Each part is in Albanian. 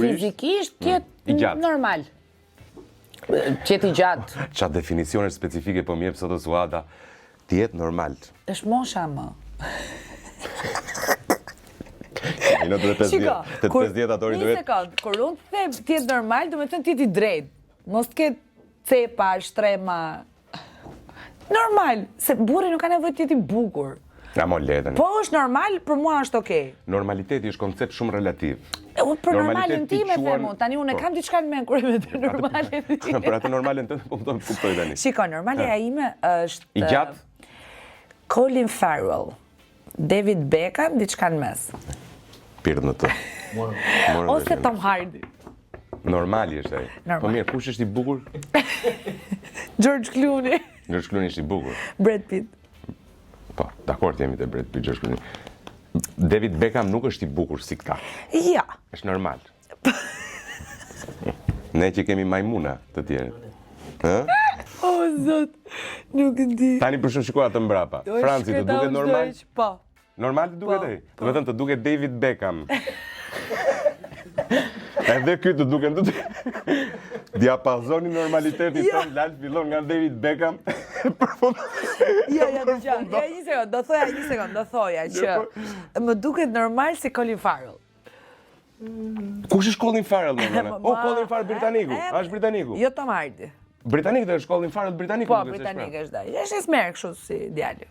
sigurisht. Fizikisht I tjetë gjatë. normal. Qetë i gjatë. Qa definicione specifike po mjep sot Suada, tjetë normal. Është mosha më. Në të 50 atori Një sekund, kur unë të them tjetë normal, do me thënë tjetë i drejt. Mos të ketë cepa, shtrema. Normal, se burri nuk ka nevojë tjetë i bukur. Nga mo letën. Po është normal, për mua është okej. Normaliteti është koncept shumë relativ. Për normalin ti me quhen- them unë, tani unë e kam diçka në mend kur e me të normalin ti. Për atë normalin të po më kuptoj tani. Shiko, normalja ime është... I gjatë? Colin Farrell, David Beckham, diçka në mes. Pirë në të. Ose Tom Hardy. Normali është ai. Normal. Po mirë, kush është i bukur? George Clooney, George Clooney është i bukur. Brad Pitt. Po, dakord jemi te Brad Pitt, George Clooney. David Beckham nuk është i bukur si këta. Ja. Është normal. Ne që kemi majmuna të tjerë. Ë? O, zot, nuk di. Tani për shumë shikoj atë mbrapa. Franci, të duket normal? Po. Normal të duket ai? Do të thënë të duket David Beckham. Edhe ky të duken të diapazoni normalitetit Ja. tënd lart fillon nga David Beckham. Ja, një sekund, do thoja që më duket normal si Colin Farrell. Kush është Colin Farrell më vonë? O, Colin Farrell britaniku. A është britaniku? Jo Tom Hardy. Britanik dhe është Colin Farrell britaniku. Po, britanik është ai. Është i smerë kështu si djali.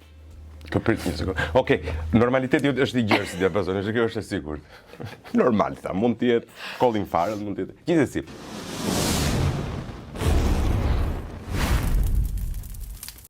Të prit një sekund. Okej, normaliteti është i gjerë si diapazon, kjo është e sigurt. Normal, tha, mund të jetë Colin Farrell, mund të jetë. Gjithsesi,